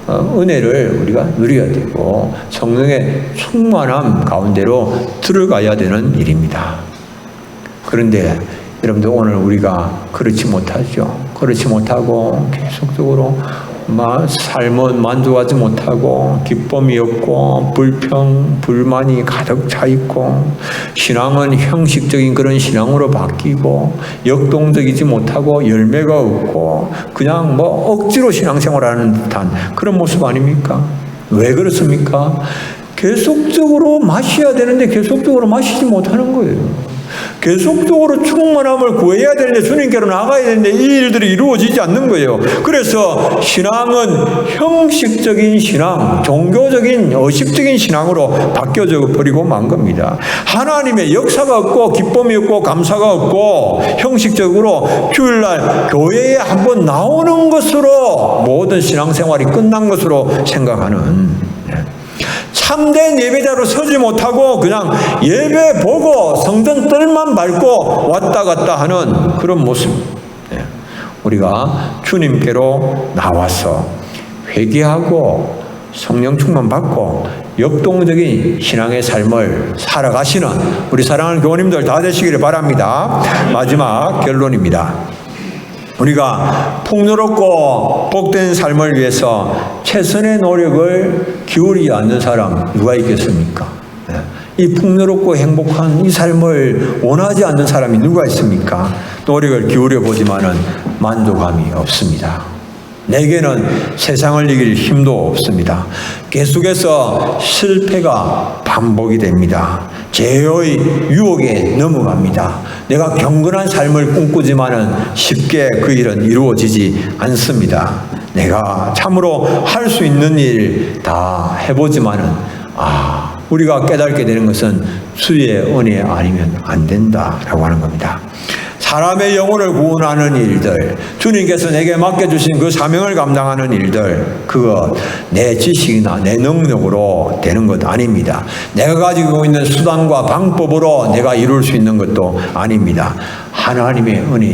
은혜를 우리가 누려야 되고 성령의 충만함 가운데로 들어가야 되는 일입니다. 그런데 여러분들 오늘 우리가 그렇지 못하죠. 그렇지 못하고 계속적으로 삶은 만족하지 못하고 기쁨이 없고 불평, 불만이 가득 차 있고 신앙은 형식적인 그런 신앙으로 바뀌고 역동적이지 못하고 열매가 없고 그냥 억지로 신앙생활하는 듯한 그런 모습 아닙니까? 왜 그렇습니까? 계속적으로 마셔야 되는데 계속적으로 마시지 못하는 거예요. 계속적으로 충만함을 구해야 되는데 주님께로 나가야 되는데 이 일들이 이루어지지 않는 거예요. 그래서 신앙은 형식적인 신앙, 종교적인 의식적인 신앙으로 바뀌어져 버리고 만 겁니다. 하나님의 역사가 없고 기쁨이 없고 감사가 없고 형식적으로 주일날 교회에 한번 나오는 것으로 모든 신앙생활이 끝난 것으로 생각하는 참된 예배자로 서지 못하고 그냥 예배 보고 성전 뜰만 밟고 왔다 갔다 하는 그런 모습. 우리가 주님께로 나와서 회개하고 성령 충만 받고 역동적인 신앙의 삶을 살아가시는 우리 사랑하는 교우님들 다 되시기를 바랍니다. 마지막 결론입니다. 우리가 풍요롭고 복된 삶을 위해서 최선의 노력을 기울이지 않는 사람 누가 있겠습니까? 이 풍요롭고 행복한 이 삶을 원하지 않는 사람이 누가 있습니까? 노력을 기울여 보지만은 만족감이 없습니다. 내게는 세상을 이길 힘도 없습니다. 계속해서 실패가 반복이 됩니다. 죄의 유혹에 넘어갑니다. 내가 경건한 삶을 꿈꾸지만은 쉽게 그 일은 이루어지지 않습니다. 내가 참으로 할 수 있는 일 다 해보지만은 우리가 깨닫게 되는 것은 주의 은혜 아니면 안 된다라고 하는 겁니다. 사람의 영혼을 구원하는 일들, 주님께서 내게 맡겨주신 그 사명을 감당하는 일들, 그것 내 지식이나 내 능력으로 되는 것 아닙니다. 내가 가지고 있는 수단과 방법으로 내가 이룰 수 있는 것도 아닙니다. 하나님의 은혜에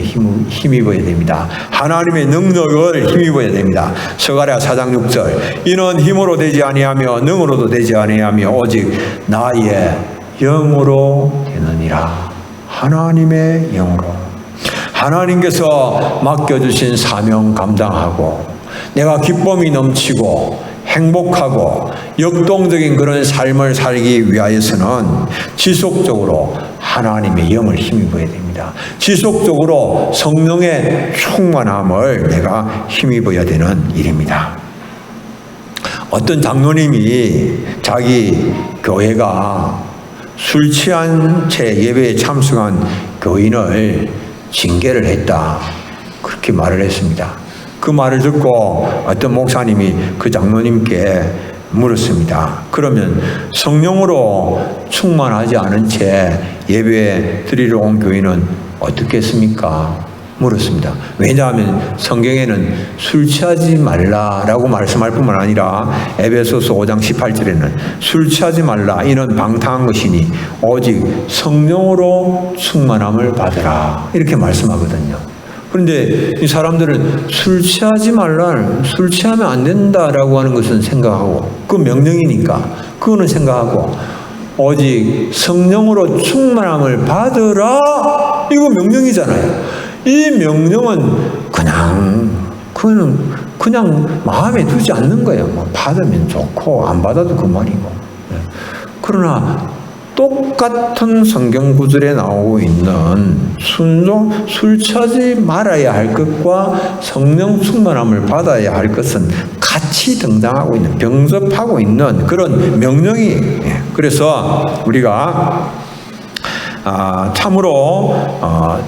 힘입어야 됩니다. 하나님의 능력을 힘입어야 됩니다. 스가랴 4장 6절 이는 힘으로 되지 아니하며 능으로도 되지 아니하며 오직 나의 영으로 되느니라. 하나님의 영으로 하나님께서 맡겨주신 사명 감당하고 내가 기쁨이 넘치고 행복하고 역동적인 그런 삶을 살기 위하여서는 지속적으로 하나님의 영을 힘입어야 됩니다. 지속적으로 성령의 충만함을 내가 힘입어야 되는 일입니다. 어떤 장로님이 자기 교회가 술 취한 채 예배에 참석한 교인을 징계를 했다, 그렇게 말을 했습니다. 그 말을 듣고 어떤 목사님이 그 장로님께 물었습니다. 그러면 성령으로 충만하지 않은 채 예배 드리러 온 교인은 어떻겠습니까? 물었습니다. 왜냐하면 성경에는 술 취하지 말라라고 말씀할 뿐만 아니라 에베소서 5장 18절에는 술 취하지 말라, 이는 방탕한 것이니 오직 성령으로 충만함을 받으라, 이렇게 말씀하거든요. 그런데 이 사람들은 술 취하지 말라, 술 취하면 안 된다라고 하는 것은 생각하고, 그 명령이니까 그거는 생각하고, 오직 성령으로 충만함을 받으라, 이거 명령이잖아요. 이 명령은 그냥 마음에 두지 않는 거예요. 뭐 받으면 좋고 안 받아도 그만이고. 그러나 똑같은 성경 구절에 나오고 있는 술 취하지 말아야 할 것과 성령 충만함을 받아야 할 것은 같이 등장하고 있는, 병접하고 있는 그런 명령이. 그래서 우리가 참으로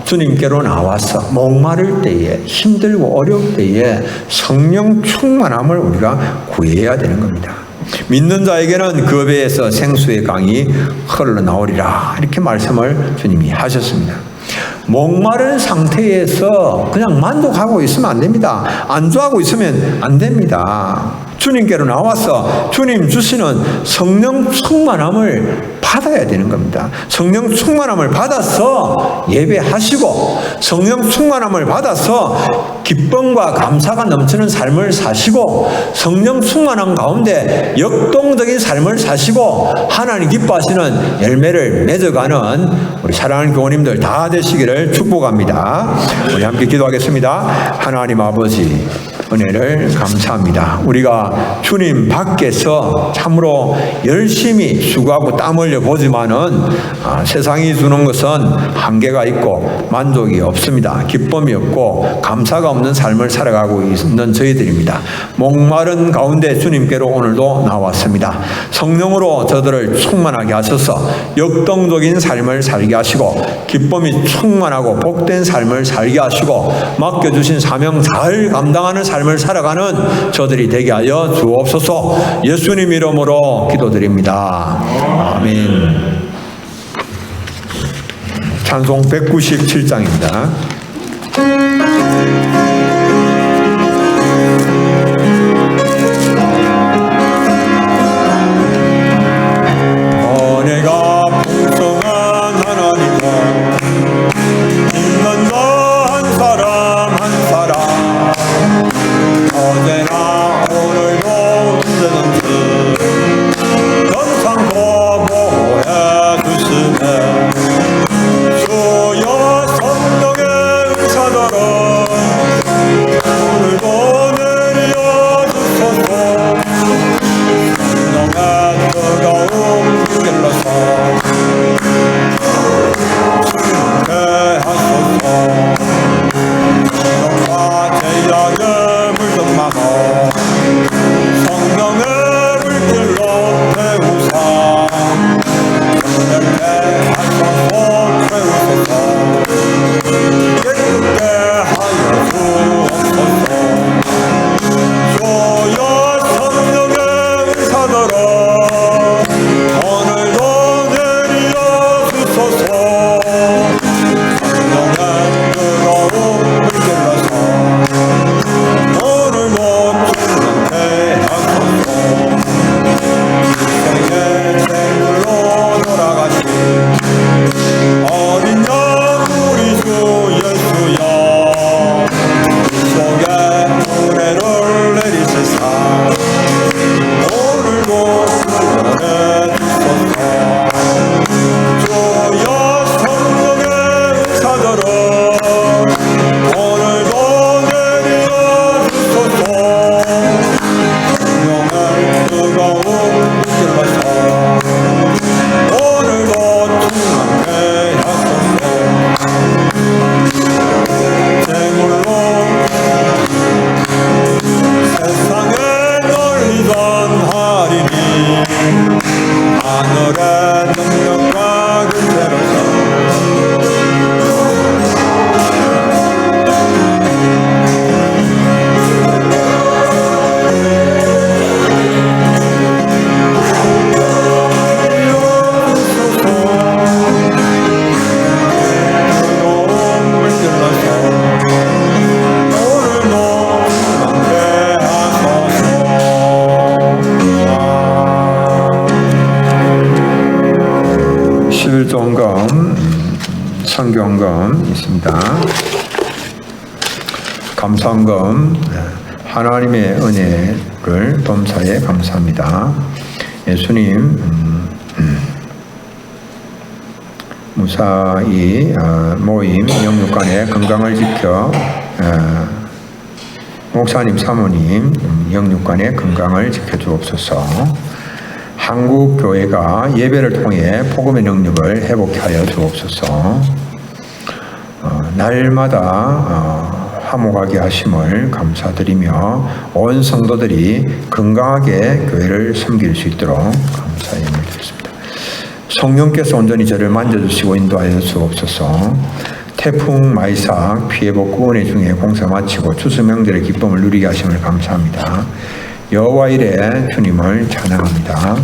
주님께로 나와서 목마를 때에, 힘들고 어려울 때에 성령 충만함을 우리가 구해야 되는 겁니다. 믿는 자에게는 그 배에서 생수의 강이 흘러나오리라, 이렇게 말씀을 주님이 하셨습니다. 목마른 상태에서 그냥 만족하고 있으면 안 됩니다. 안주하고 있으면 안 됩니다. 주님께로 나와서 주님 주시는 성령 충만함을 받아야 되는 겁니다. 성령 충만함을 받아서 예배하시고, 성령 충만함을 받아서 기쁨과 감사가 넘치는 삶을 사시고, 성령 충만함 가운데 역동적인 삶을 사시고 하나님 기뻐하시는 열매를 맺어가는 우리 사랑하는 교우님들 다 되시기를 축복합니다. 우리 함께 기도하겠습니다. 하나님 아버지, 은혜를 감사합니다. 우리가 주님 밖에서 참으로 열심히 수고하고 땀 흘려 보지만은 세상이 주는 것은 한계가 있고 만족이 없습니다. 기쁨이 없고 감사가 없는 삶을 살아가고 있는 저희들입니다. 목마른 가운데 주님께로 오늘도 나왔습니다. 성령으로 저들을 충만하게 하셔서 역동적인 삶을 살게 하시고, 기쁨이 충만하고 복된 삶을 살게 하시고, 맡겨주신 사명 잘 감당하는 삶을 살아가는 저들이 되게 하여 주옵소서. 예수님 이름으로 기도드립니다. 아멘. 찬송 197장입니다. 은혜가 풍성한 하나님은 믿는 자 한 사람 한 사람 어제나 오늘도 언제든지 영창고 보호해 주시네. 주여 성령의 은사들은 선교헌금 있습니다. 감사헌금, 하나님의 은혜를 범사에 감사합니다. 예수님 무사히 모임 영육간의 건강을 지켜 목사님 사모님 영육간의 건강을 지켜주옵소서. 한국 교회가 예배를 통해 복음의 능력을 회복케 하여 주옵소서. 날마다 화목하게 하심을 감사드리며 온 성도들이 건강하게 교회를 섬길 수 있도록 감사의 힘을 드렸습니다. 성령께서 온전히 저를 만져주시고 인도하여 주옵소서. 태풍 마이삭 피해복구 은혜 중에 공사 마치고 추수명절의 기쁨을 누리게 하심을 감사합니다. 여호와 이레 주님을 찬양합니다.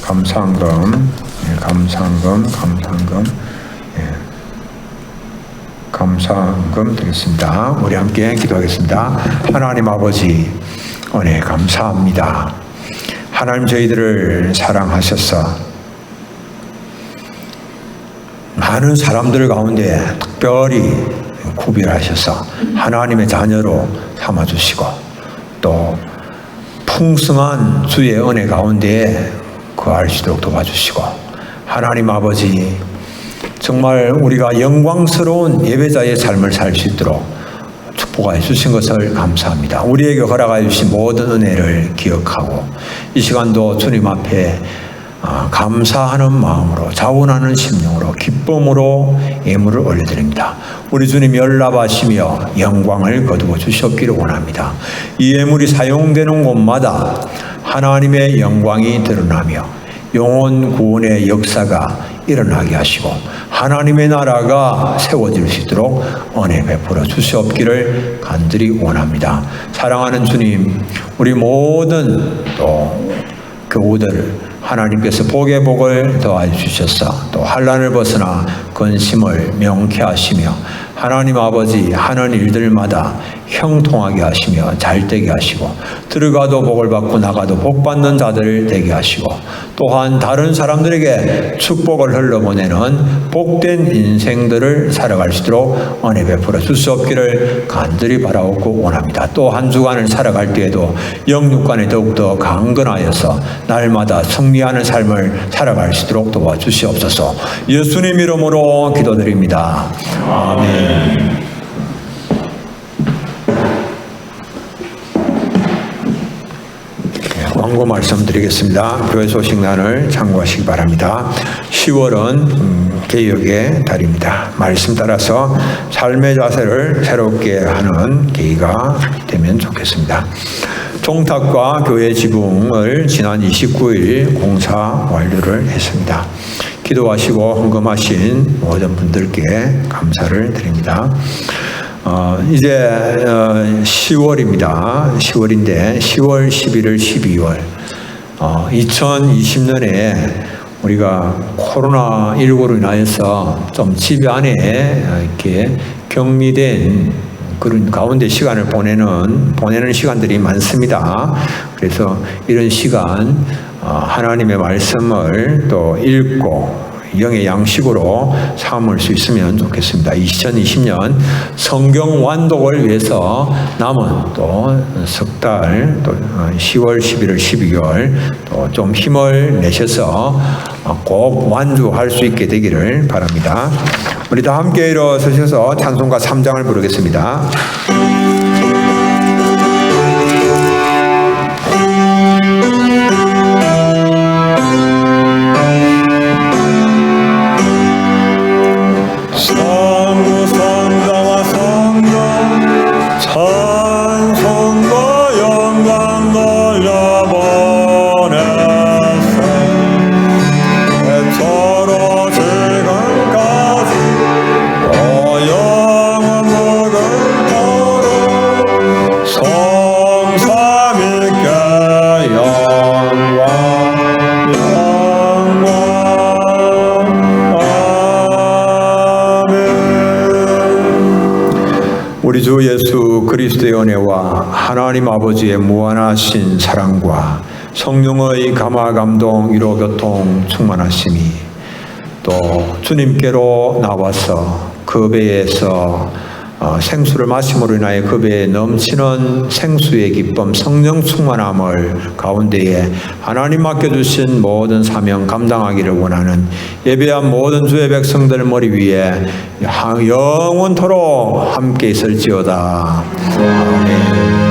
감사헌금, 감사헌금 드리겠습니다. 우리 함께 기도하겠습니다. 하나님 아버지 은혜 감사합니다. 하나님 저희들을 사랑하셔서 많은 사람들 가운데 특별히 구별하셔서 하나님의 자녀로 삼아주시고 또 풍성한 주의 은혜 가운데 거할 수 있도록 도와주시고 하나님 아버지 정말 우리가 영광스러운 예배자의 삶을 살 수 있도록 축복하여 주신 것을 감사합니다. 우리에게 허락하여 주신 모든 은혜를 기억하고 이 시간도 주님 앞에 감사하는 마음으로 자원하는 심령으로 기쁨으로 예물을 올려드립니다. 우리 주님 연락하시며 영광을 거두어 주시옵기를 원합니다. 이 예물이 사용되는 곳마다 하나님의 영광이 드러나며 영혼 구원의 역사가 일어나게 하시고 하나님의 나라가 세워질 수 있도록 은혜 베풀어 주시옵기를 간절히 원합니다. 사랑하는 주님, 우리 모든 또 교우들 하나님께서 복의 복을 더하여 주셔서 또 환난을 벗어나 근심을 명쾌하시며 하나님 아버지 하는 일들마다 형통하게 하시며 잘되게 하시고 들어가도 복을 받고 나가도 복 받는 자들 되게 하시고 또한 다른 사람들에게 축복을 흘러보내는 복된 인생들을 살아갈 수 있도록 은혜 베풀어 주시옵기를 간절히 바라옵고 원합니다. 또 한 주간을 살아갈 때에도 영육간에 더욱더 강건하여서 날마다 승리하는 삶을 살아갈 수 있도록 도와주시옵소서. 예수님 이름으로 기도드립니다. 아멘. 광고 말씀드리겠습니다. 교회 소식란을 참고하시기 바랍니다. 10월은 개혁의 달입니다. 말씀 따라서 삶의 자세를 새롭게 하는 계기가 되면 좋겠습니다. 종탁과 교회 지붕을 지난 29일 공사 완료를 했습니다. 기도하시고 헌금하신 모든 분들께 감사를 드립니다. 이제 10월입니다. 10월인데 10월, 11월, 12월 2020년에 우리가 코로나19로 인하여서 좀 집 안에 이렇게 격리된 그런 가운데 시간을 보내는 시간들이 많습니다. 그래서 이런 시간 하나님의 말씀을 또 읽고 영의 양식으로 삼을 수 있으면 좋겠습니다. 2020년 성경 완독을 위해서 남은 또 석 달, 또 10월, 11월, 12개월 또 좀 힘을 내셔서 꼭 완주할 수 있게 되기를 바랍니다. 우리 다 함께 일어서셔서 찬송가 3장을 부르겠습니다. 우리 주 예수 그리스도의 은혜와 하나님 아버지의 무한하신 사랑과 성령의 감화 감동 위로 교통 충만하심이 또 주님께로 나와서 그 배에서 생수를 마심으로 인하여 그 배에 넘치는 생수의 기쁨, 성령 충만함을 가운데에 하나님 맡겨주신 모든 사명 감당하기를 원하는 예배한 모든 주의 백성들 머리 위에 영원토록 함께 있을지어다. 아멘.